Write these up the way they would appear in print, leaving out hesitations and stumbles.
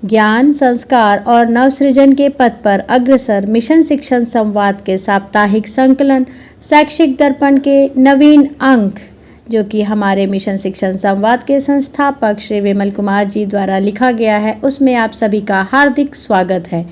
ज्ञान, संस्कार और नवसृजन के पथ पर अग्रसर मिशन शिक्षण संवाद के साप्ताहिक संकलन शैक्षिक दर्पण के नवीन अंक, जो कि हमारे मिशन शिक्षण संवाद के संस्थापक श्री विमल कुमार जी द्वारा लिखा गया है, उसमें आप सभी का हार्दिक स्वागत है।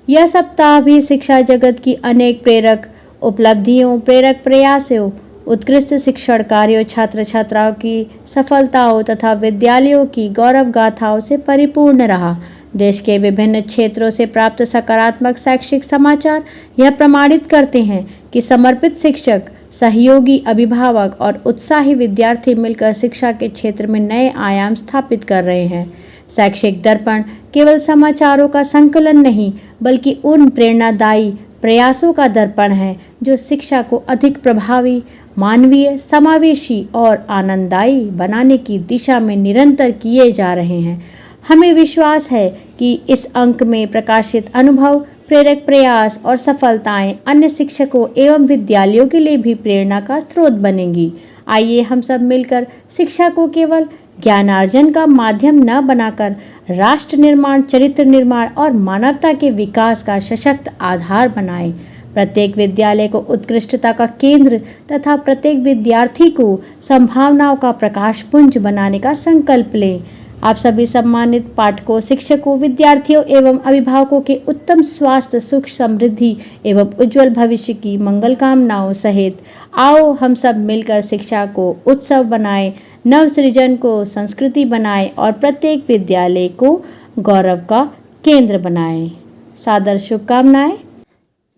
यह सप्ताह भी शिक्षा जगत की अनेक प्रेरक उपलब्धियों, प्रेरक प्रयासों, उत्कृष्ट शिक्षण कार्यों, छात्र छात्राओं की सफलताओं तथा विद्यालयों की गौरव गाथाओं से परिपूर्ण रहा। देश के विभिन्न क्षेत्रों से प्राप्त सकारात्मक शैक्षिक समाचार यह प्रमाणित करते हैं कि समर्पित शिक्षक, सहयोगी अभिभावक और उत्साही विद्यार्थी मिलकर शिक्षा के क्षेत्र में नए आयाम स्थापित कर रहे हैं। शैक्षिक दर्पण केवल समाचारों का संकलन नहीं, बल्कि उन प्रेरणादायी प्रयासों का दर्पण है जो शिक्षा को अधिक प्रभावी, मानवीय, समावेशी और आनंददायी बनाने की दिशा में निरंतर किए जा रहे हैं। हमें विश्वास है कि इस अंक में प्रकाशित अनुभव, प्रेरक प्रयास और सफलताएं अन्य शिक्षकों एवं विद्यालयों के लिए भी प्रेरणा का स्रोत बनेंगी। आइए हम सब मिलकर शिक्षा को केवल ज्ञानार्जन का माध्यम न बनाकर राष्ट्र निर्माण, चरित्र निर्माण और मानवता के विकास का सशक्त आधार बनाएं। प्रत्येक विद्यालय को उत्कृष्टता का केंद्र तथा प्रत्येक विद्यार्थी को संभावनाओं का प्रकाश पुंज बनाने का संकल्प लें। आप सभी सम्मानित पाठकों, शिक्षकों, विद्यार्थियों एवं अभिभावकों के उत्तम स्वास्थ्य, सुख, समृद्धि एवं उज्जवल भविष्य की मंगल कामनाओं सहित आओ हम सब मिलकर शिक्षा को उत्सव बनाएं, नवसृजन को संस्कृति बनाएं और प्रत्येक विद्यालय को गौरव का केंद्र बनाएं। सादर शुभकामनाएं।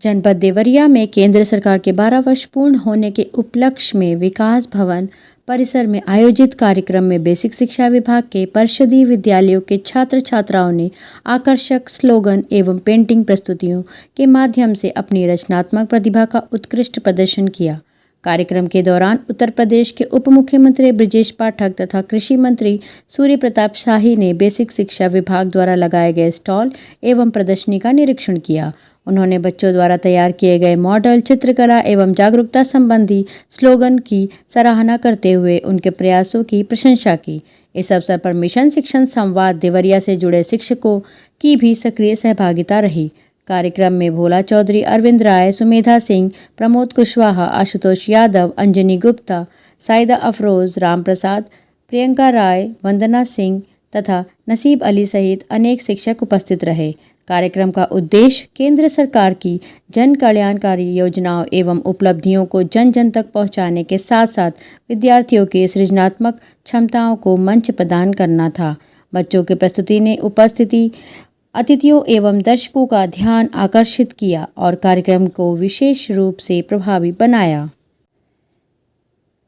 जनपद देवरिया में केंद्र सरकार के 12 वर्ष पूर्ण होने के उपलक्ष्य में विकास भवन परिसर में आयोजित कार्यक्रम में बेसिक शिक्षा विभाग के परिषदीय विद्यालयों के छात्र छात्राओं ने आकर्षक स्लोगन एवं पेंटिंग प्रस्तुतियों के माध्यम से अपनी रचनात्मक प्रतिभा का उत्कृष्ट प्रदर्शन किया। कार्यक्रम के दौरान उत्तर प्रदेश के उप मुख्यमंत्री ब्रजेश पाठक तथा कृषि मंत्री सूर्य प्रताप शाही ने बेसिक शिक्षा विभाग द्वारा लगाए गए स्टॉल एवं प्रदर्शनी का निरीक्षण किया। उन्होंने बच्चों द्वारा तैयार किए गए मॉडल, चित्रकला एवं जागरूकता संबंधी स्लोगन की सराहना करते हुए उनके प्रयासों की प्रशंसा की। इस अवसर पर मिशन शिक्षण संवाद देवरिया से जुड़े शिक्षकों की भी सक्रिय सहभागिता रही। कार्यक्रम में भोला चौधरी, अरविंद राय, सुमेधा सिंह, प्रमोद कुशवाहा, आशुतोष यादव, अंजनी गुप्ता, साइदा अफरोज, राम प्रसाद, प्रियंका राय, वंदना सिंह तथा नसीब अली सहित अनेक शिक्षक उपस्थित रहे। कार्यक्रम का उद्देश्य केंद्र सरकार की जन कल्याणकारी योजनाओं एवं उपलब्धियों को जन जन तक पहुंचाने के साथ साथ विद्यार्थियों की सृजनात्मक क्षमताओं को मंच प्रदान करना था। बच्चों की प्रस्तुति ने उपस्थिति अतिथियों एवं दर्शकों का ध्यान आकर्षित किया और कार्यक्रम को विशेष रूप से प्रभावी बनाया।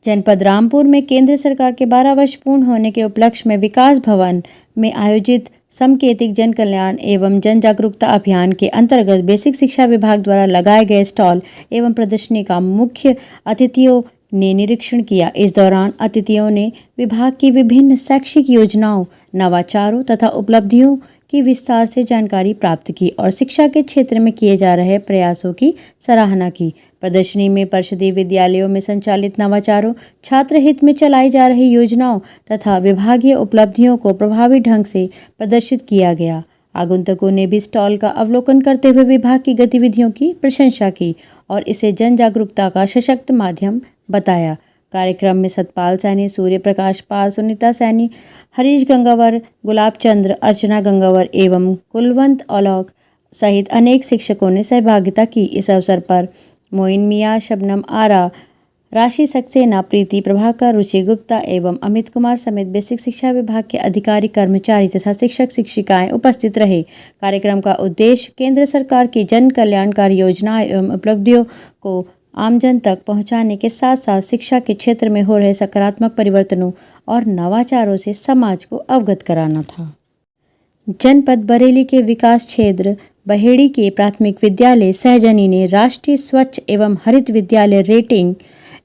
जनपद रामपुर में केंद्र सरकार के 12 वर्ष पूर्ण होने के उपलक्ष्य में विकास भवन में आयोजित समकेतिक जन कल्याण एवं जन जागरूकता अभियान के अंतर्गत बेसिक शिक्षा विभाग द्वारा लगाए गए स्टॉल एवं प्रदर्शनी का मुख्य अतिथियों ने निरीक्षण किया। इस दौरान अतिथियों ने विभाग की विभिन्न शैक्षिक योजनाओं, नवाचारों तथा उपलब्धियों की विस्तार से जानकारी प्राप्त की और शिक्षा के क्षेत्र में किए जा रहे प्रयासों की सराहना की। प्रदर्शनी में परिषदीय विद्यालयों में संचालित नवाचारों, छात्र हित में चलाई जा रही योजनाओं तथा विभागीय उपलब्धियों को प्रभावी ढंग से प्रदर्शित किया गया। आगंतुकों ने भी स्टॉल का अवलोकन करते हुए विभाग की गतिविधियों की प्रशंसा की और इसे जन जागरूकता का सशक्त माध्यम बताया। कार्यक्रम में सतपाल सैनी, सूर्य प्रकाश पाल, सुनीता सैनी, हरीश गंगावर, गुलाब चंद्र, अर्चना गंगावर एवं कुलवंत औलख सहित अनेक शिक्षकों ने सहभागिता की। इस अवसर पर मोइन मियाँ, शबनम आरा, राशि सक्सेना, प्रीति प्रभाकर, रुचि गुप्ता एवं अमित कुमार समेत बेसिक शिक्षा विभाग के अधिकारी, कर्मचारी तथा शिक्षक शिक्षिकाएं उपस्थित रहे। कार्यक्रम का उद्देश्य केंद्र सरकार की जन कल्याणकारी योजनाएं एवं उपलब्धियों को आमजन तक पहुंचाने के साथ साथ शिक्षा के क्षेत्र में हो रहे सकारात्मक परिवर्तनों और नवाचारों से समाज को अवगत कराना था। जनपद बरेली के विकास क्षेत्र बहेड़ी के प्राथमिक विद्यालय सहजनी ने राष्ट्रीय स्वच्छ एवं हरित विद्यालय रेटिंग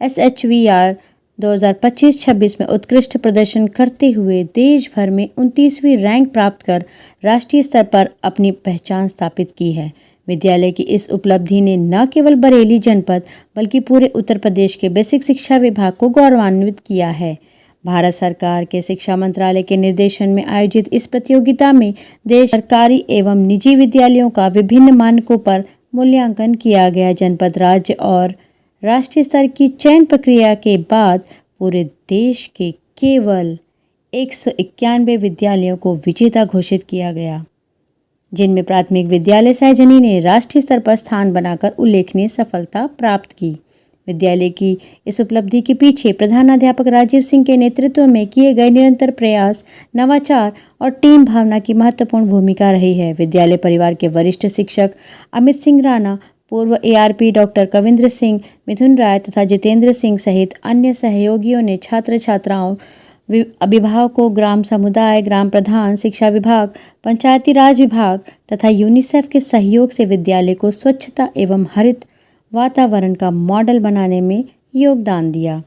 SHVR 2025-26 में उत्कृष्ट प्रदर्शन करते हुए देश भर में 29वीं रैंक प्राप्त कर राष्ट्रीय स्तर पर अपनी पहचान स्थापित की है। विद्यालय की इस उपलब्धि ने न केवल बरेली जनपद बल्कि पूरे उत्तर प्रदेश के बेसिक शिक्षा विभाग को गौरवान्वित किया है। भारत सरकार के शिक्षा मंत्रालय के निर्देशन में आयोजित इस प्रतियोगिता में देश सरकारी एवं निजी विद्यालयों का विभिन्न मानकों पर मूल्यांकन किया गया। जनपद, राज्य और राष्ट्रीय स्तर की चयन प्रक्रिया के बाद पूरे देश के केवल 191 विद्यालयों को विजेता घोषित किया गया, जिनमें प्राथमिक विद्यालय सहजनी ने राष्ट्रीय स्तर पर स्थान बनाकर उल्लेखनीय सफलता प्राप्त की। विद्यालय की इस उपलब्धि के पीछे प्रधानाध्यापक राजीव सिंह के नेतृत्व में किए गए निरंतर प्रयास, नवाचार और टीम भावना की महत्वपूर्ण भूमिका रही है। विद्यालय परिवार के वरिष्ठ शिक्षक अमित सिंह राणा, पूर्व ARP डॉक्टर कविंद्र सिंह, मिथुन राय तथा जितेंद्र सिंह सहित अन्य सहयोगियों ने छात्र छात्राओं, अभिभावकों, ग्राम समुदाय, ग्राम प्रधान, शिक्षा विभाग, पंचायती राज विभाग तथा यूनिसेफ के सहयोग से विद्यालय को स्वच्छता एवं हरित वातावरण का मॉडल बनाने में योगदान दिया।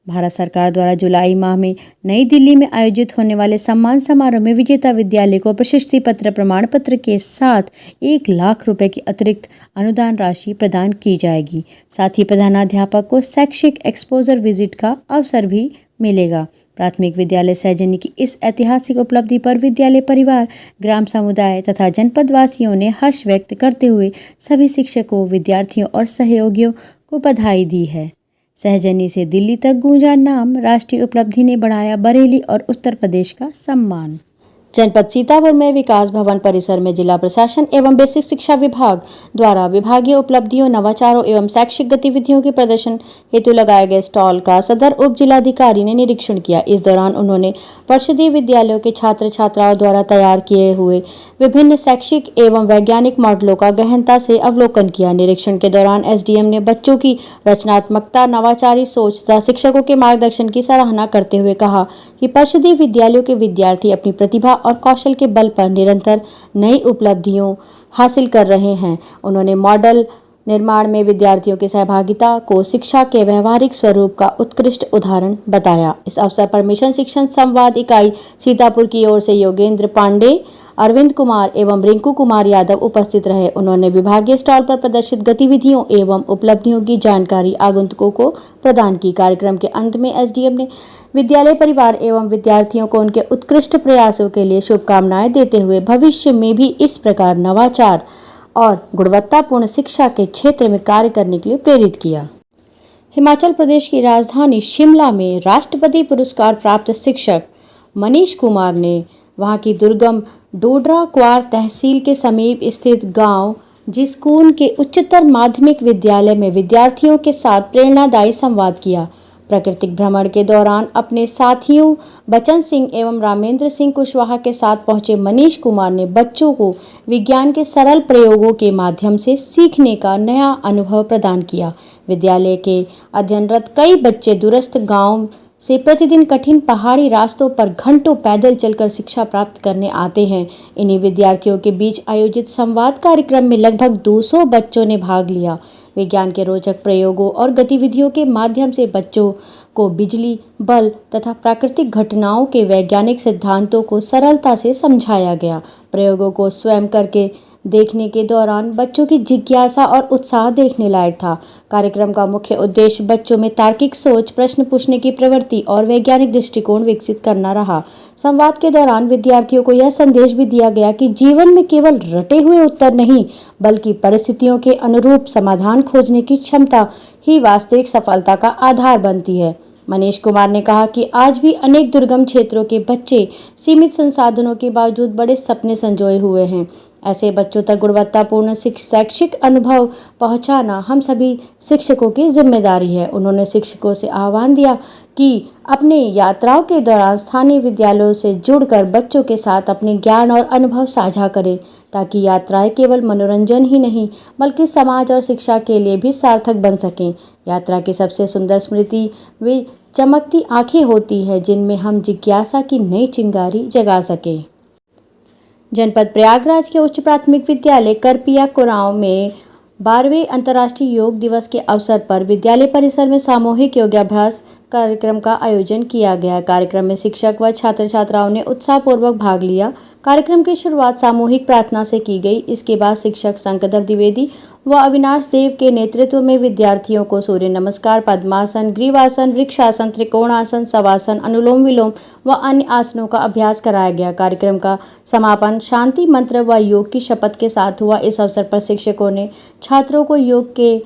भारत सरकार द्वारा जुलाई माह में नई दिल्ली में आयोजित होने वाले सम्मान समारोह में विजेता विद्यालय को प्रशस्ति पत्र, प्रमाण पत्र के साथ 1 लाख रुपए की अतिरिक्त अनुदान राशि प्रदान की जाएगी। साथ ही प्रधानाध्यापक को शैक्षिक एक्सपोजर विजिट का अवसर भी मिलेगा। प्राथमिक विद्यालय सहजनी की इस ऐतिहासिक उपलब्धि पर विद्यालय परिवार, ग्राम समुदाय तथा जनपद वासियों ने हर्ष व्यक्त करते हुए सभी शिक्षकों, विद्यार्थियों और सहयोगियों को बधाई दी है। सहजनी से दिल्ली तक गूंजा नाम, राष्ट्रीय उपलब्धि ने बढ़ाया बरेली और उत्तर प्रदेश का सम्मान। जनपद सीतापुर में विकास भवन परिसर में जिला प्रशासन एवं बेसिक शिक्षा विभाग द्वारा विभागीय उपलब्धियों, नवाचारों एवं शैक्षिक गतिविधियों के प्रदर्शन हेतु लगाए गए स्टॉल का सदर उप जिलाधिकारी ने निरीक्षण किया। इस दौरान उन्होंने परिषदीय विद्यालयों के छात्र छात्राओं द्वारा तैयार किए हुए विभिन्न शैक्षिक एवं वैज्ञानिक मॉडलों का गहनता से अवलोकन किया। निरीक्षण के दौरान SDM ने बच्चों की रचनात्मकता, नवाचारी सोच तथा शिक्षकों के मार्गदर्शन की सराहना करते हुए कहा कि परिषदीय विद्यालयों के विद्यार्थी अपनी प्रतिभा और कौशल के बल पर निरंतर नई उपलब्धियों हासिल कर रहे हैं। उन्होंने मॉडल निर्माण में विद्यार्थियों की सहभागिता को शिक्षा के व्यवहारिक स्वरूप का उत्कृष्ट उदाहरण बताया। इस अवसर पर मिशन शिक्षण संवाद इकाई सीतापुर की ओर से योगेंद्र पांडे, अरविंद कुमार एवं रिंकू कुमार यादव उपस्थित रहे। उन्होंने विभागीय स्टॉल पर प्रदर्शित गतिविधियों एवं उपलब्धियों की जानकारी आगंतुकों को प्रदान की। कार्यक्रम के अंत में SDM ने विद्यालय परिवार एवं विद्यार्थियों को उनके उत्कृष्ट प्रयासों के लिए शुभकामनाएं देते हुए भविष्य में भी इस प्रकार नवाचार और गुणवत्तापूर्ण शिक्षा के क्षेत्र में कार्य करने के लिए प्रेरित किया। हिमाचल प्रदेश की राजधानी शिमला में राष्ट्रपति पुरस्कार प्राप्त शिक्षक मनीष कुमार ने वहां की दुर्गम डोडरा क्वार तहसील के समीप स्थित गांव जिस्कून के उच्चतर माध्यमिक विद्यालय में विद्यार्थियों के साथ प्रेरणादायी संवाद किया। प्राकृतिक भ्रमण के दौरान अपने साथियों बचन सिंह एवं रामेंद्र सिंह कुशवाहा के साथ पहुंचे मनीष कुमार ने बच्चों को विज्ञान के सरल प्रयोगों के माध्यम से सीखने का नया अनुभव प्रदान किया। विद्यालय के अध्ययनरत कई बच्चे दूरस्थ गांव से प्रतिदिन कठिन पहाड़ी रास्तों पर घंटों पैदल चलकर शिक्षा प्राप्त करने आते हैं। इन्हीं विद्यार्थियों के बीच आयोजित संवाद कार्यक्रम में लगभग 200 बच्चों ने भाग लिया। विज्ञान के रोचक प्रयोगों और गतिविधियों के माध्यम से बच्चों को बिजली, बल तथा प्राकृतिक घटनाओं के वैज्ञानिक सिद्धांतों को सरलता से समझाया गया। प्रयोगों को स्वयं करके देखने के दौरान बच्चों की जिज्ञासा और उत्साह देखने लायक था। कार्यक्रम का मुख्य उद्देश्य बच्चों में तार्किक सोच, प्रश्न पूछने की प्रवृत्ति और वैज्ञानिक दृष्टिकोण विकसित करना रहा। संवाद के दौरान विद्यार्थियों को यह संदेश भी दिया गया कि जीवन में केवल रटे हुए उत्तर नहीं, बल्कि परिस्थितियों के अनुरूप समाधान खोजने की क्षमता ही वास्तविक सफलता का आधार बनती है। मनीष कुमार ने कहा कि आज भी अनेक दुर्गम क्षेत्रों के बच्चे सीमित संसाधनों के बावजूद बड़े सपने संजोए हुए हैं। ऐसे बच्चों तक गुणवत्तापूर्ण शैक्षिक अनुभव पहुंचाना हम सभी शिक्षकों की जिम्मेदारी है। उन्होंने शिक्षकों से आह्वान दिया कि अपने यात्राओं के दौरान स्थानीय विद्यालयों से जुड़कर बच्चों के साथ अपने ज्ञान और अनुभव साझा करें, ताकि यात्राएं केवल मनोरंजन ही नहीं बल्कि समाज और शिक्षा के लिए भी सार्थक बन सकें। यात्रा की सबसे सुंदर स्मृति वे चमकती आंखें होती है जिनमें हम जिज्ञासा की नई चिंगारी जगा सकें। जनपद प्रयागराज के उच्च प्राथमिक विद्यालय करपिया कुराव में 12वें अंतर्राष्ट्रीय योग दिवस के अवसर पर विद्यालय परिसर में सामूहिक योगाभ्यास कार्यक्रम का आयोजन किया गया। कार्यक्रम में शिक्षक व छात्र छात्राओं ने उत्साहपूर्वक भाग लिया। कार्यक्रम की शुरुआत सामूहिक प्रार्थना से की गई। इसके बाद शिक्षक शंकरधर द्विवेदी व अविनाश देव के नेतृत्व में विद्यार्थियों को सूर्य नमस्कार, पद्मासन, ग्रीवासन, वृक्षासन, त्रिकोणासन, शवासन, अनुलोम विलोम व अन्य आसनों का अभ्यास कराया गया। कार्यक्रम का समापन शांति मंत्र व योग की शपथ के साथ हुआ। इस अवसर पर शिक्षकों ने छात्रों को योग के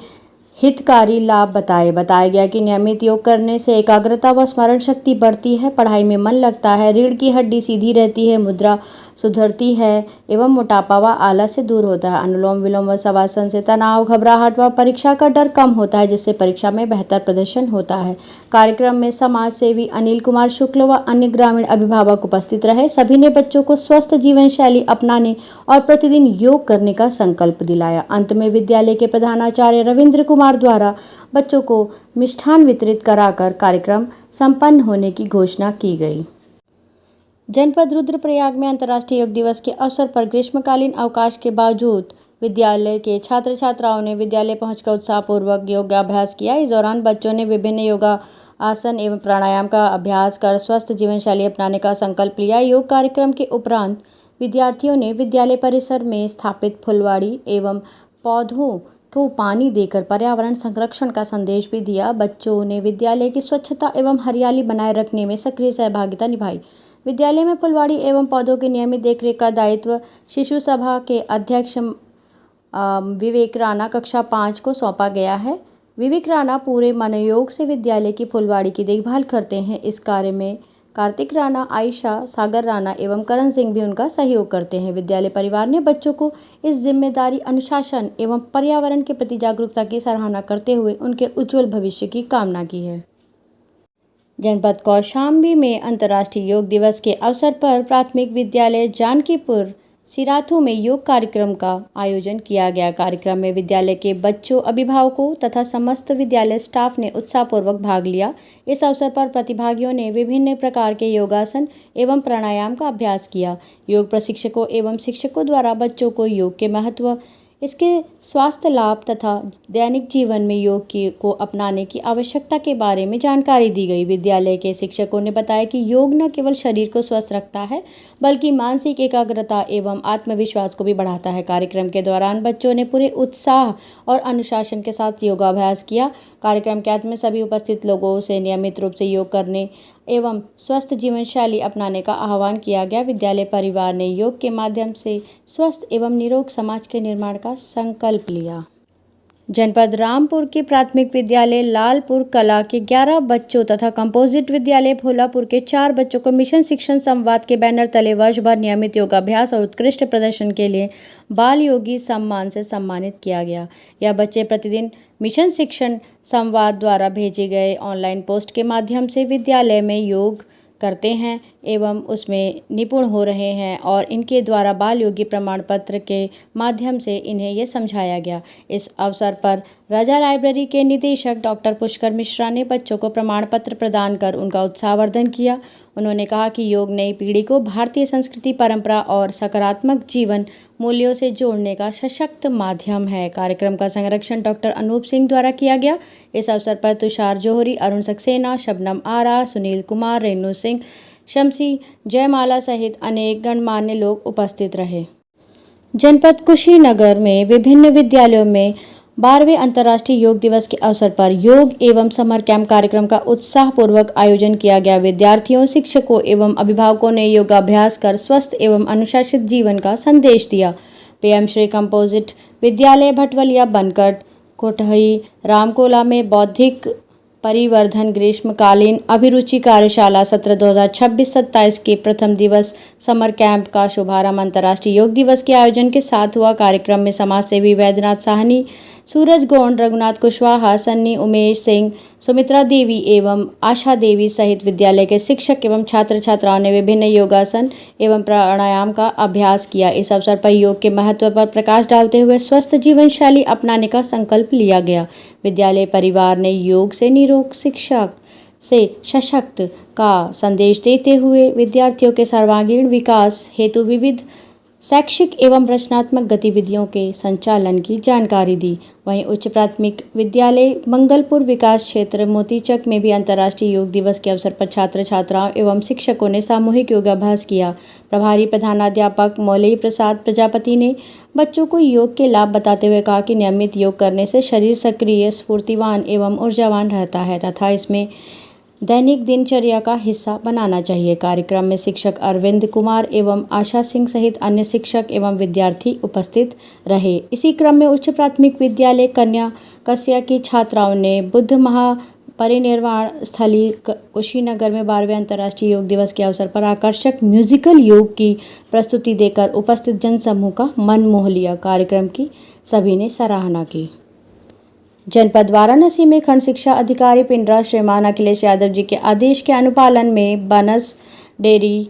हितकारी लाभ बताया गया कि नियमित योग करने से एकाग्रता व स्मरण शक्ति बढ़ती है, पढ़ाई में मन लगता है, रीढ़ की हड्डी सीधी रहती है, मुद्रा सुधरती है एवं मोटापा व आलस्य दूर होता है। अनुलोम विलोम व शवासन से तनाव, घबराहट व परीक्षा का डर कम होता है, जिससे परीक्षा में बेहतर प्रदर्शन होता है। कार्यक्रम में समाज सेवी अनिल कुमार शुक्ल व अन्य ग्रामीण अभिभावक उपस्थित रहे। सभी ने बच्चों को स्वस्थ जीवन शैली अपनाने और प्रतिदिन योग करने का संकल्प दिलाया। अंत में विद्यालय के प्रधानाचार्य रविंद्र कुमार द्वारा बच्चों को मिष्ठान वितरित कराकर कार्यक्रम संपन्न होने की घोषणा की गई। जनपद रुद्रप्रयाग में अंतर्राष्ट्रीय योग दिवस के अवसर पर ग्रीष्मकालीन अवकाश के बावजूद विद्यालय के छात्र छात्राओं ने विद्यालय पहुंचकर उत्साहपूर्वक योगाभ्यास किया। इस दौरान बच्चों ने विभिन्न योगा आसन एवं प्राणायाम का अभ्यास कर स्वस्थ जीवन शैली अपनाने का संकल्प लिया। योग कार्यक्रम के उपरांत विद्यार्थियों ने विद्यालय परिसर में स्थापित फुलवाड़ी एवं पौधों को पानी देकर पर्यावरण संरक्षण का संदेश भी दिया। बच्चों ने विद्यालय की स्वच्छता एवं हरियाली बनाए रखने में सक्रिय सहभागिता निभाई। विद्यालय में फुलवाड़ी एवं पौधों की नियमित देखरेख का दायित्व शिशु सभा के अध्यक्ष विवेक राणा कक्षा 5 को सौंपा गया है। विवेक राणा पूरे मनोयोग से विद्यालय की फुलवाड़ी की देखभाल करते हैं। इस कार्य में कार्तिक राणा, आयशा, सागर राणा एवं करण सिंह भी उनका सहयोग करते हैं। विद्यालय परिवार ने बच्चों को इस जिम्मेदारी, अनुशासन एवं पर्यावरण के प्रति जागरूकता की सराहना करते हुए उनके उज्जवल भविष्य की कामना की है। जनपद कौशाम्बी में अंतर्राष्ट्रीय योग दिवस के अवसर पर प्राथमिक विद्यालय जानकीपुर सिराथू में योग कार्यक्रम का आयोजन किया गया। कार्यक्रम में विद्यालय के बच्चों, अभिभावकों तथा समस्त विद्यालय स्टाफ ने उत्साहपूर्वक भाग लिया। इस अवसर पर प्रतिभागियों ने विभिन्न प्रकार के योगासन एवं प्राणायाम का अभ्यास किया। योग प्रशिक्षकों एवं शिक्षकों द्वारा बच्चों को योग के महत्व, इसके स्वास्थ्य लाभ तथा दैनिक जीवन में योग को अपनाने की आवश्यकता के बारे में जानकारी दी गई। विद्यालय के शिक्षकों ने बताया कि योग न केवल शरीर को स्वस्थ रखता है बल्कि मानसिक एकाग्रता एवं आत्मविश्वास को भी बढ़ाता है। कार्यक्रम के दौरान बच्चों ने पूरे उत्साह और अनुशासन के साथ योगाभ्यास किया। कार्यक्रम के अंत में सभी उपस्थित लोगों से नियमित रूप से योग करने एवं स्वस्थ जीवन शैली अपनाने का आह्वान किया गया। विद्यालय परिवार ने योग के माध्यम से स्वस्थ एवं निरोग समाज के निर्माण का संकल्प लिया। जनपद रामपुर के प्राथमिक विद्यालय लालपुर कला के 11 बच्चों तथा कंपोजिट विद्यालय भोलापुर के 4 बच्चों को मिशन शिक्षण संवाद के बैनर तले वर्ष भर नियमित योगाभ्यास और उत्कृष्ट प्रदर्शन के लिए बाल योगी सम्मान से सम्मानित किया गया। यह बच्चे प्रतिदिन मिशन शिक्षण संवाद द्वारा भेजे गए ऑनलाइन पोस्ट के माध्यम से विद्यालय में योग करते हैं एवं उसमें निपुण हो रहे हैं और इनके द्वारा बाल योगी प्रमाण पत्र के माध्यम से इन्हें ये समझाया गया। इस अवसर पर राजा लाइब्रेरी के निदेशक डॉक्टर पुष्कर मिश्रा ने बच्चों को प्रमाण पत्र प्रदान कर उनका उत्साहवर्धन किया। उन्होंने कहा कि योग नई पीढ़ी को भारतीय संस्कृति, परंपरा और सकारात्मक जीवन मूल्यों से जोड़ने का सशक्त माध्यम है। कार्यक्रम का संरक्षण डॉक्टर अनूप सिंह द्वारा किया गया। इस अवसर पर तुषार जौहरी, अरुण सक्सेना, शबनम आरा, सुनील कुमार, रेणु सिंह, शमसी, जयमाला सहित अनेक गणमान्य लोग उपस्थित रहे। जनपद कुशीनगर में विभिन्न विद्यालयों में 12वें अंतर्राष्ट्रीय योग दिवस के अवसर पर योग एवं समर कैंप कार्यक्रम का उत्साहपूर्वक आयोजन किया गया। विद्यार्थियों, शिक्षकों एवं अभिभावकों ने योगाभ्यास कर स्वस्थ एवं अनुशासित जीवन का संदेश दिया। पीएम श्री कंपोजिट विद्यालय भटवलिया, बनकट, कोटही, रामकोला में बौद्धिक परिवर्धन ग्रीष्मकालीन अभिरुचि कार्यशाला सत्र 2026-27 के प्रथम दिवस समर कैंप का शुभारंभ अंतर्राष्ट्रीय योग दिवस के आयोजन के साथ हुआ। कार्यक्रम में समाज सेवी वैद्यनाथ साहनी, सूरज गौंड, रघुनाथ कुशवाहा, सन्नी, उमेश सिंह, सुमित्रा देवी एवं आशा देवी सहित विद्यालय के शिक्षक एवं छात्र छात्राओं ने विभिन्न योगासन एवं प्राणायाम का अभ्यास किया। इस अवसर पर योग के महत्व पर प्रकाश डालते हुए स्वस्थ जीवन शैली अपनाने का संकल्प लिया गया। विद्यालय परिवार ने योग से निरोग शिक्षा से सशक्त का संदेश देते हुए विद्यार्थियों के सर्वांगीण विकास हेतु विविध शैक्षिक एवं रचनात्मक गतिविधियों के संचालन की जानकारी दी। वहीं उच्च प्राथमिक विद्यालय मंगलपुर विकास क्षेत्र मोतीचक में भी अंतर्राष्ट्रीय योग दिवस के अवसर पर छात्र छात्राओं एवं शिक्षकों ने सामूहिक योगाभ्यास किया। प्रभारी प्रधानाध्यापक मौलवी प्रसाद प्रजापति ने बच्चों को योग के लाभ बताते हुए कहा कि नियमित योग करने से शरीर सक्रिय, स्फूर्तिवान एवं ऊर्जावान रहता है तथा इसमें दैनिक दिनचर्या का हिस्सा बनाना चाहिए। कार्यक्रम में शिक्षक अरविंद कुमार एवं आशा सिंह सहित अन्य शिक्षक एवं विद्यार्थी उपस्थित रहे। इसी क्रम में उच्च प्राथमिक विद्यालय कन्या कस्या की छात्राओं ने बुद्ध महापरिनिर्वाण स्थली कुशीनगर में 12वें अंतर्राष्ट्रीय योग दिवस के अवसर पर आकर्षक म्यूजिकल योग की प्रस्तुति देकर उपस्थित जनसमूह का मन मोह लिया। कार्यक्रम की सभी ने सराहना की। जनपद वाराणसी में खंड शिक्षा अधिकारी पिंडरा श्रीमान अखिलेश यादव जी के आदेश के अनुपालन में बनस डेयरी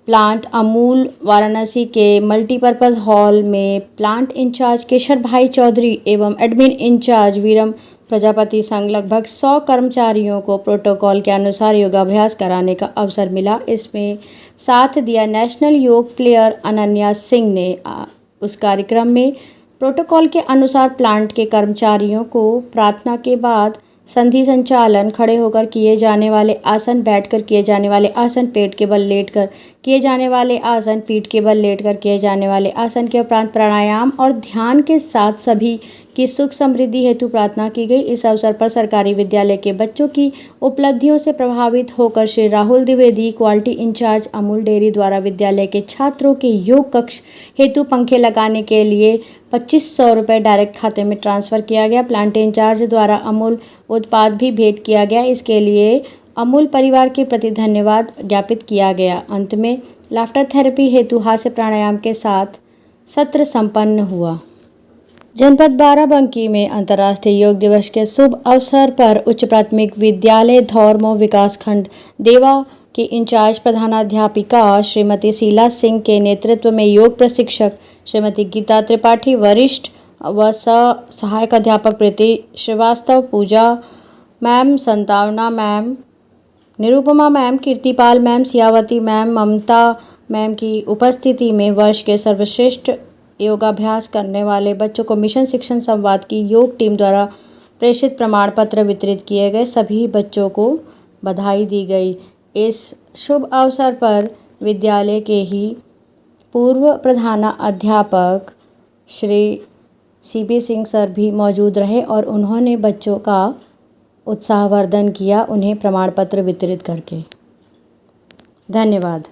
प्लांट अमूल वाराणसी के मल्टीपर्पज़ हॉल में प्लांट इंचार्ज केशर भाई चौधरी एवं एडमिन इंचार्ज वीरम प्रजापति संग लगभग 100 कर्मचारियों को प्रोटोकॉल के अनुसार योगाभ्यास कराने का अवसर मिला। इसमें साथ दिया नेशनल योग प्लेयर अनन्या सिंह ने। उस कार्यक्रम में प्रोटोकॉल के अनुसार प्लांट के कर्मचारियों को प्रार्थना के बाद संधि संचालन, खड़े होकर किए जाने वाले आसन, बैठकर किए जाने वाले आसन, पेट के बल लेटकर किए जाने वाले आसन, पीठ के बल लेटकर किए जाने वाले आसन के उपरांत प्राणायाम और ध्यान के साथ सभी की सुख समृद्धि हेतु प्रार्थना की गई। इस अवसर पर सरकारी विद्यालय के बच्चों की उपलब्धियों से प्रभावित होकर Shri Rahul Dwivedi quality incharge Amul dairy द्वारा विद्यालय के छात्रों के योग कक्ष हेतु पंखे लगाने के लिए 2500 रुपये डायरेक्ट खाते में ट्रांसफ़र किया गया। प्लांट इंचार्ज द्वारा अमूल उत्पाद भी भेंट किया गया। इसके लिए अमूल परिवार के प्रति धन्यवाद ज्ञापित किया गया। अंत में लाफ्टर थेरेपी हेतु हास्य प्राणायाम के साथ सत्र संपन्न हुआ। जनपद बाराबंकी में अंतर्राष्ट्रीय योग दिवस के शुभ अवसर पर उच्च प्राथमिक विद्यालय धौरमो विकासखंड देवा की इंचार्ज प्रधानाध्यापिका श्रीमती शीला सिंह के नेतृत्व में योग प्रशिक्षक श्रीमती गीता त्रिपाठी, वरिष्ठ व सहायक अध्यापक Preeti Srivastava, Pooja ma'am, Santawana ma'am, Nirupama ma'am, Kirtipal ma'am, Siyavati ma'am, Mamta ma'am की उपस्थिति में वर्ष के सर्वश्रेष्ठ योगाभ्यास करने वाले बच्चों को मिशन शिक्षण संवाद की योग टीम द्वारा प्रेषित प्रमाण पत्र वितरित किए गए। सभी बच्चों को बधाई दी गई। इस शुभ अवसर पर विद्यालय के ही पूर्व प्रधानाध्यापक श्री CB सिंह सर भी मौजूद रहे और उन्होंने बच्चों का उत्साहवर्धन किया, उन्हें प्रमाण पत्र वितरित करके। धन्यवाद।